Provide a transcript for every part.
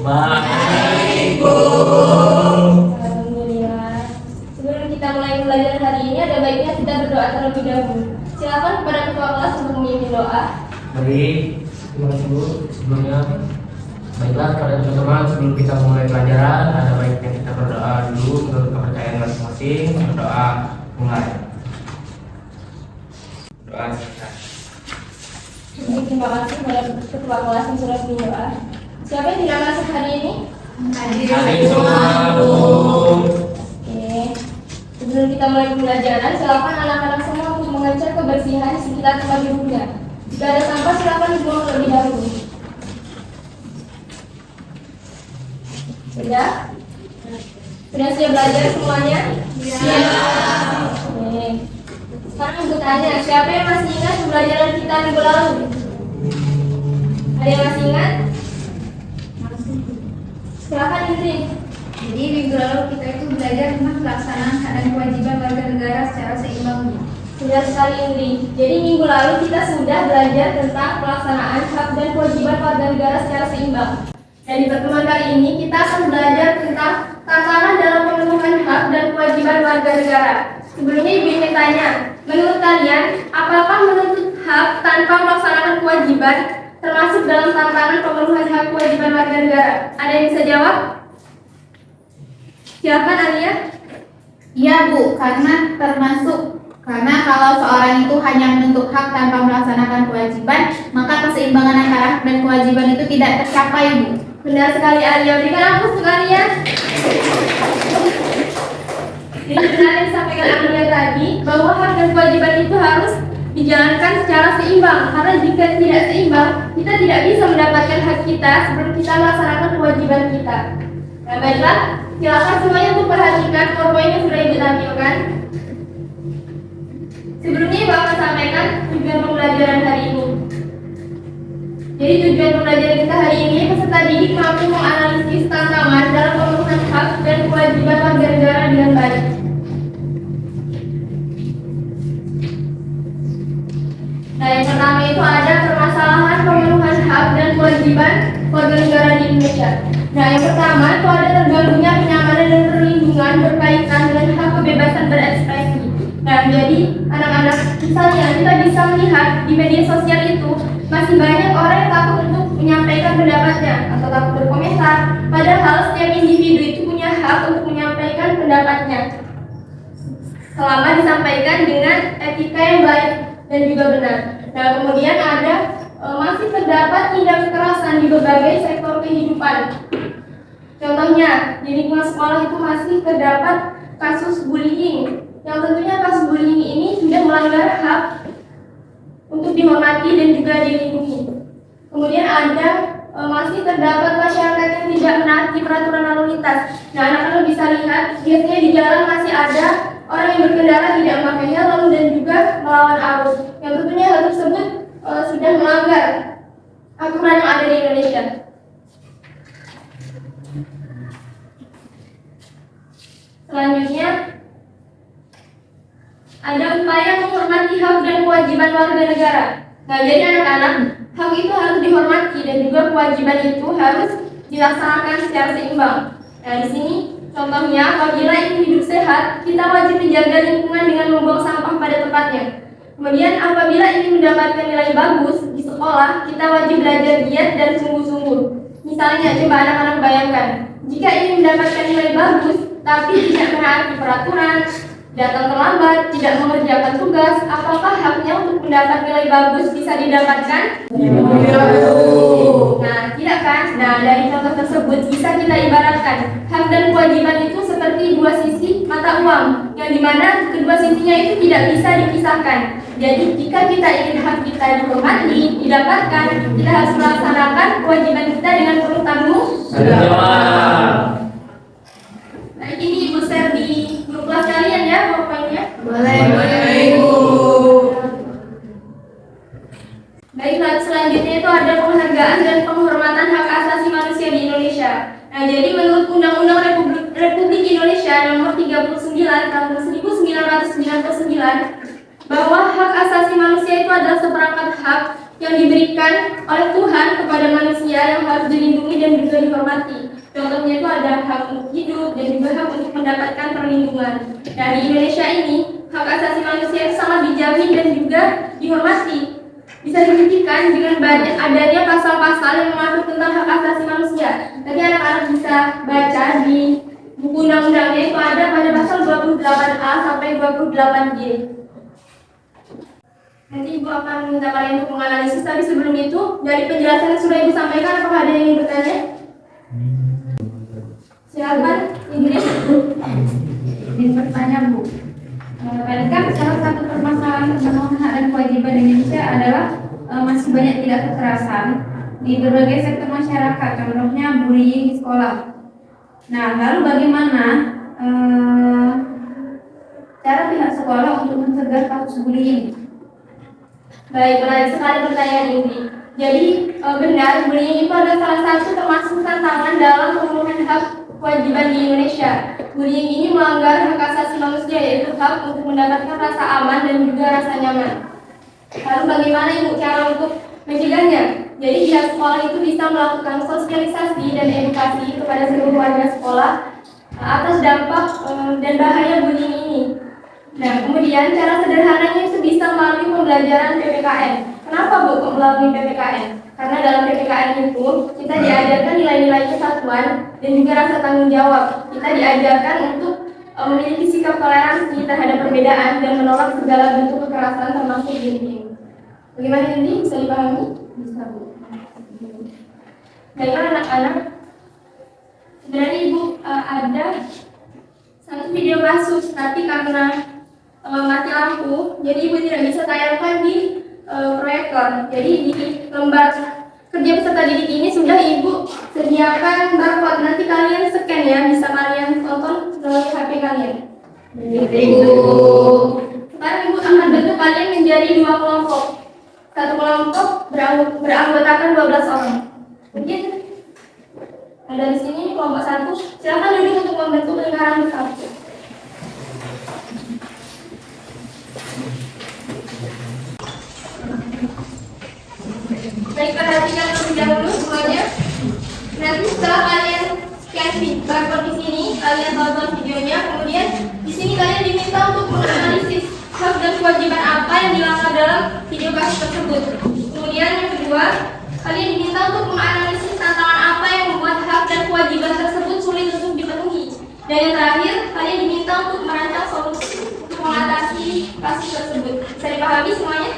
Alhamdulillah. Sebelum kita mulai belajar hari ini, ada baiknya kita berdoa terlebih dahulu. Silakan kepada ketua kelas untuk memimpin doa. Baik, terima kasih Bu. Sebelumnya, baiklah pada teman-teman, sebelum kita mulai pelajaran, ada baiknya kita berdoa dulu menurut kepercayaan masing-masing. Berdoa mulai. Doa kita. Terima kasih kepada ketua kelas yang sudah berdoa. Siapa yang tidak masuk hari ini? Hadir semua, Bu. Oke. Sebelum kita mulai pembelajaran, silakan anak-anak semua untuk mengecek kebersihan di sekitar tempat duduknya. Jika ada sampah, silakan dibuang terlebih dahulu. Sudah? Sudah siap belajar semuanya? Siap. Oke. Sekarang aku tanya, siapa yang masih ingat pembelajaran kita minggu lalu? Ada yang masih ingat? Silakan Indri. Jadi minggu lalu kita itu belajar tentang pelaksanaan hak dan kewajiban warga negara secara seimbang. Sudah sekali Indri. Jadi minggu lalu kita sudah belajar tentang pelaksanaan hak dan kewajiban warga negara secara seimbang. Dan di pertemuan kali ini kita akan belajar tentang tantangan dalam pemenuhan hak dan kewajiban warga negara. Sebelumnya Ibu ingin tanya, menurut kalian, apakah menuntut hak tanpa melaksanakan kewajiban termasuk dalam tantangan pemenuhan hak kewajiban warga negara? Ada yang bisa jawab? Silakan Alia. Iya Bu, karena kalau seorang itu hanya menuntut hak tanpa melaksanakan kewajiban, maka keseimbangan antara hak dan kewajiban itu tidak tercapai Bu. Benar sekali Alia, berikan aplaus untuk Alia. Jadi benar yang disampaikan Alia tadi, bahwa hak dan kewajiban itu harus dijalankan secara seimbang. Karena jika tidak seimbang, kita tidak bisa mendapatkan hak kita sebelum kita melaksanakan kewajiban kita. Nah baiklah, silakan semuanya untuk perhatikan PowerPoint yang sudah Ibu tampilkan. Sebelumnya Ibu akan sampaikan tujuan pembelajaran hari ini. Jadi tujuan pembelajaran kita hari ini, peserta didik mampu menganalisis tantangan dalam pemenuhan hak dan kewajiban warga negara dengan baik. Nah, yang pertama itu ada permasalahan pemenuhan hak dan kewajiban warga negara di Indonesia. Nah, yang pertama itu ada terganggunya kenyamanan dan perlindungan berkaitan dengan hak kebebasan berekspresi. Nah, jadi anak-anak misalnya kita bisa melihat di media sosial itu masih banyak orang yang takut untuk menyampaikan pendapatnya atau takut berkomentar. Padahal setiap individu itu punya hak untuk menyampaikan pendapatnya, selama disampaikan dengan etika yang baik dan juga benar. Nah, kemudian ada masih terdapat tindak kekerasan di berbagai sektor kehidupan. Contohnya, di lingkungan sekolah itu masih terdapat kasus bullying, yang tentunya kasus bullying ini sudah melanggar hak untuk dihormati dan juga dilindungi. Kemudian ada masih terdapat masyarakat yang tidak menaati peraturan lalu lintas. Nah, anak-anak bisa lihat biasanya di jalan masih ada orang yang berkendara tidak memakai helm dan juga melawan arus. Yang tentunya hal tersebut sudah melanggar aturan yang ada di Indonesia. Selanjutnya ada upaya menghormati hak dan kewajiban warga negara. Nah, jadi anak-anak, hak itu harus dihormati dan juga kewajiban itu harus dilaksanakan secara seimbang. Nah, di sini contohnya, apabila ingin hidup sehat, kita wajib menjaga lingkungan dengan membuang sampah pada tempatnya. Kemudian, apabila ingin mendapatkan nilai bagus di sekolah, kita wajib belajar giat dan sungguh-sungguh. Misalnya, coba anak-anak bayangkan, jika ingin mendapatkan nilai bagus, tapi tidak menaati peraturan, datang terlambat, tidak mengerjakan tugas, apakah haknya untuk mendapat nilai bagus bisa didapatkan? Nah, tidak kan? Nah, dari contoh tersebut bisa kita ibaratkan hak dan kewajiban itu seperti dua sisi mata uang, yang dimana kedua sisinya itu tidak bisa dipisahkan. Jadi, jika kita ingin hak kita dihormati, didapatkan, kita harus melaksanakan kewajiban kita dengan penuh tanggung jawab. Nah, ini Ibu share di grup kelas kalian ya, PowerPoint-nya. Boleh Ibu. Baiklah, selanjutnya itu ada penghargaan dan penghormatan hak asasi manusia di Indonesia. Nah, jadi menurut Undang-Undang Republik Indonesia Nomor 39 Tahun 1999, bahwa hak asasi manusia itu adalah seperangkat hak yang diberikan oleh Tuhan kepada manusia yang harus dilindungi dan juga dihormati. Contohnya itu ada hak untuk hidup dan juga hak untuk mendapatkan perlindungan. Nah, di Indonesia ini hak asasi manusia itu sangat dijamin dan juga dihormati. Bisa dibuktikan dengan banyak adanya pasal-pasal yang mengatur tentang hak asasi manusia. Tadi anak-anak bisa baca di buku undang-undangnya itu ada pada pasal 28A sampai 28G. Nanti Ibu akan minta kalian untuk menganalisis, tapi sebelum itu dari penjelasan yang sudah Ibu sampaikan, apakah ada yang ingin bertanya? Silakan, Ingrid. Izin bertanya, Bu. Kan salah satu permasalahan tentang hak dan kewajiban Indonesia adalah masih banyak tidak kekerasan di berbagai sektor masyarakat, contohnya bullying di sekolah. Nah, lalu bagaimana cara pihak sekolah untuk mencegah kasus bullying? Baik, menarik sekali pertanyaan ini. Jadi benar, bullying itu adalah salah satu termasuk tantangan dalam pemenuhan hak kewajiban di Indonesia. Bullying ini melanggar hak asasi manusia, yaitu hak untuk mendapatkan rasa aman dan juga rasa nyaman. Lalu bagaimana Ibu cara untuk mencegahnya? Jadi pihak sekolah itu bisa melakukan sosialisasi dan edukasi kepada seluruh warga sekolah atas dampak dan bahaya bullying ini. Nah, kemudian cara sederhananya itu bisa melalui pembelajaran PPKN. Kenapa Bu kok melalui PPKN? Karena dalam PPKN itu kita diajarkan nilai-nilai kesatuan dan juga rasa tanggung jawab. Kita diajarkan untuk memiliki sikap toleransi terhadap perbedaan dan menolak segala bentuk kekerasan termasuk bullying. Bagaimana ini bisa dipahami? Bisa Bu. Baiklah anak-anak, sebenarnya Ibu ada satu video kasus, tapi karena mati lampu, jadi Ibu tidak bisa tayangkan di proyektor. Jadi di lembar kerja peserta didik ini sudah Ibu sediakan barcode. Nanti kalian scan ya, bisa kalian tonton melalui HP kalian. Ibu. Sekarang Ibu akan bentuk kalian menjadi 2 kelompok. Satu kelompok beranggotakan 12 orang. Mungkin ada di sini kelompok 1. Silakan duduk untuk membentuk lingkaran besar. Baik, perhatikan terlebih dahulu semuanya. Nanti setelah kalian scan barcode di sini, kalian tonton videonya. Kemudian di sini kalian diminta untuk menganalisis hak dan kewajiban apa yang dilanggar dalam video kasus tersebut. Kemudian yang kedua, kalian diminta untuk menganalisis tantangan apa yang membuat hak dan kewajiban tersebut sulit untuk dipenuhi. Dan yang terakhir, kalian diminta untuk merancang solusi untuk mengatasi kasus tersebut. Bisa dipahami semuanya?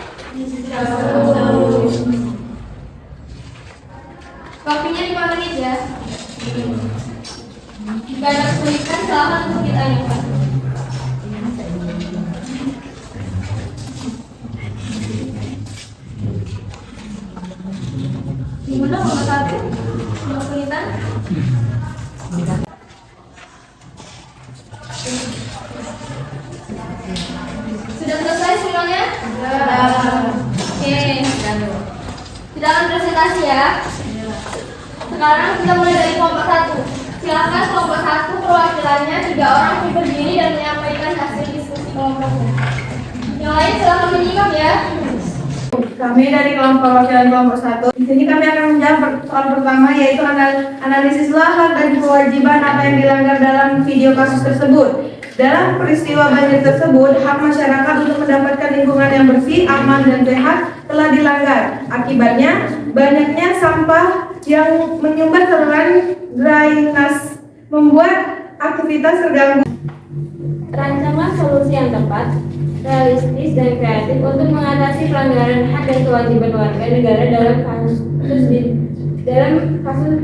Waktunya 5 menit ya. Jika ada kesulitan, silakan untuk ditanyakan. Gimana nomor 1? Kesulitan? Sudah selesai semuanya? Oke. Kita akan presentasi ya. Sekarang kita mulai dari kelompok 1. Silakan kelompok 1 perwakilannya 3 orang yang berdiri dan menyampaikan hasil diskusi kelompoknya. Yang lain silakan menyimak ya. Kami dari kelompok perwakilan kelompok 1. Di sini kami akan menjawab soal pertama, yaitu analisislah hak dan kewajiban apa yang dilanggar dalam video kasus tersebut. Dalam peristiwa banjir tersebut, hak masyarakat untuk mendapatkan lingkungan yang bersih, aman, dan sehat telah dilanggar. Akibatnya, banyaknya sampah yang menyumbat saluran drainase membuat aktivitas terganggu. Rancanglah solusi yang tepat, realistis, dan kreatif untuk mengatasi pelanggaran hak dan kewajiban warga negara dalam kasus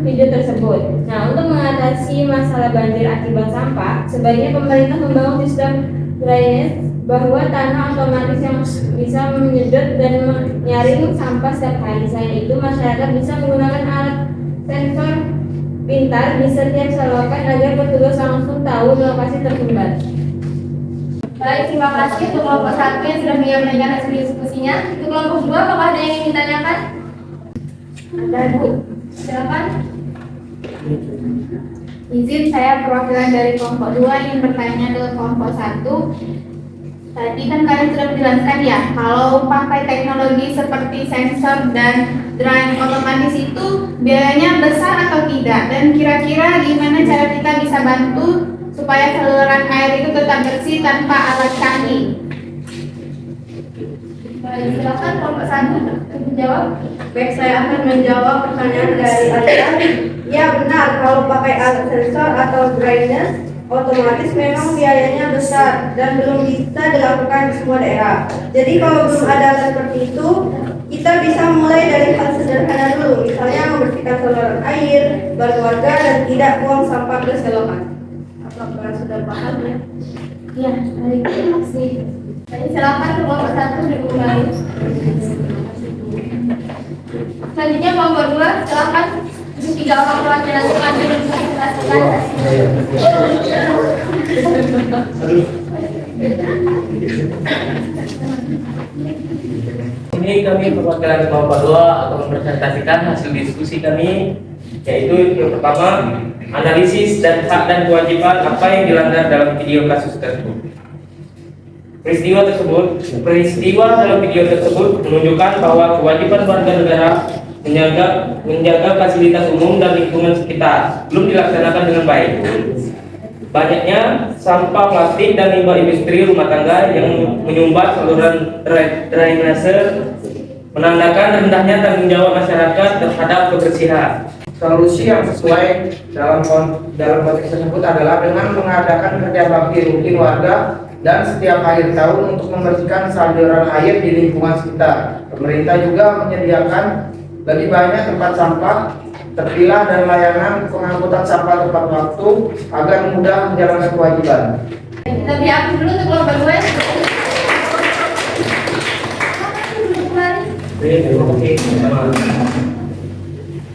video tersebut. Nah, untuk mengatasi masalah banjir akibat sampah, sebaiknya pemerintah membangun sistem drainase bahwa tanah otomatis yang bisa menyedot dan menyaring sampah setiap hari. Selain itu, masyarakat bisa menggunakan alat sensor pintar di setiap selokan agar petugas langsung tahu lokasi tersumbat. Baik, terima kasih untuk kelompok 1 yang sudah menyampaikan hasil diskusinya. Untuk kelompok 2, apakah ada yang ingin ditanyakan? Ada, Bu. Silakan. Izin, saya perwakilan dari kelompok 2 ingin bertanya ke kelompok 1. Tadi kan kalian sudah menjelaskan ya, kalau pakai teknologi seperti sensor dan drain otomatis itu biayanya besar atau tidak? Dan kira-kira gimana cara kita bisa bantu supaya saluran air itu tetap bersih tanpa alat canggih? Baik, silakan kelompok 1 untuk menjawab. Baik, saya akan menjawab pertanyaan dari Alisa. Ya benar, kalau pakai alat sensor atau drainase otomatis memang biayanya besar dan belum bisa dilakukan di semua daerah. Jadi kalau belum ada alat seperti itu, kita bisa mulai dari hal sederhana dulu, misalnya membersihkan saluran air, berkeluarga dan tidak buang sampah ke selokan. Apakah sudah paham ya? Ya, baik, terima kasih. Jadi silakan kelompok 1 diulangi. Selanjutnya kelompok 2, silakan 3 orang perwakilan maju dan presentasikan Ini kami perwakilan kelompok 2 akan mempresentasikan hasil diskusi kami, yaitu yang pertama, analisis dan hak dan kewajiban apa yang dilanggar dalam video kasus tersebut. Peristiwa dalam video tersebut menunjukkan bahwa kewajiban warga negara menjaga fasilitas umum dan lingkungan sekitar belum dilaksanakan dengan baik. Banyaknya sampah plastik dan limbah industri rumah tangga yang menyumbat saluran drainase menandakan rendahnya tanggung jawab masyarakat terhadap kebersihan. Solusi yang sesuai dalam konteks tersebut adalah dengan mengadakan kerja bakti rutin warga dan setiap akhir tahun untuk membersihkan saluran air di lingkungan sekitar. Pemerintah juga menyediakan lebih banyak tempat sampah terpilah dan layanan pengangkutan sampah tepat waktu agar mudah menjalankan kewajiban. Kita beri aku dulu untuk kelompok 2.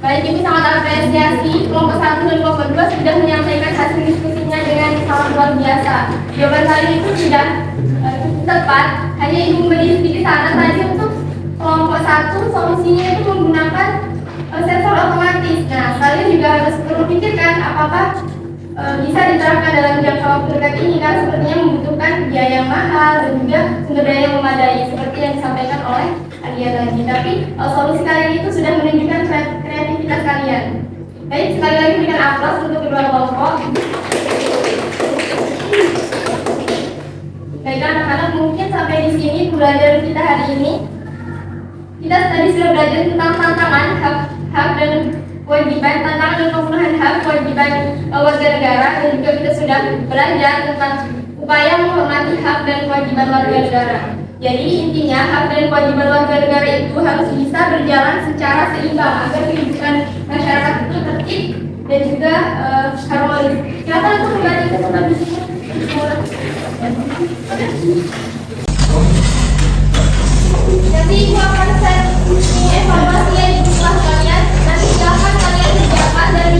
Baik, Ibu sangat apresiasi kelompok 1 dan kelompok 2 sudah menyampaikan hasil diskusinya dengan sangat luar biasa. Jawaban kali itu sudah cukup tepat. Hanya Ibu memberi sedikit saran tadi untuk kelompok 1 solusinya itu menggunakan sensor otomatis. Nah, kalian juga harus perlu pikirkan apakah bisa diterapkan dalam jangka waktu dekat ini, karena sepertinya membutuhkan biaya yang mahal dan juga sumber daya yang memadai seperti yang disampaikan oleh Alia tadi. Tapi solusi kalian itu sudah menunjukkan kreativitas kalian. Baik, sekali lagi berikan aplaus untuk kedua kelompok. Baik anak-anak, mungkin sampai di sini pembelajaran kita hari ini. Kita tadi sudah belajar tentang tantangan hak dan kewajiban, tantangan dan pemenuhan hak kewajiban warga negara, dan juga kita sudah belajar tentang upaya menghormati hak dan kewajiban warga negara. Jadi intinya hak dan kewajiban warga negara itu harus bisa berjalan secara seimbang agar kehidupan masyarakat itu tertib dan juga harmonis. Silakan untuk kembali ke tempat duduknya. Nanti Ibu akan saya evaluasi yang di kelas kalian. Nanti silakan kalian menjawab dari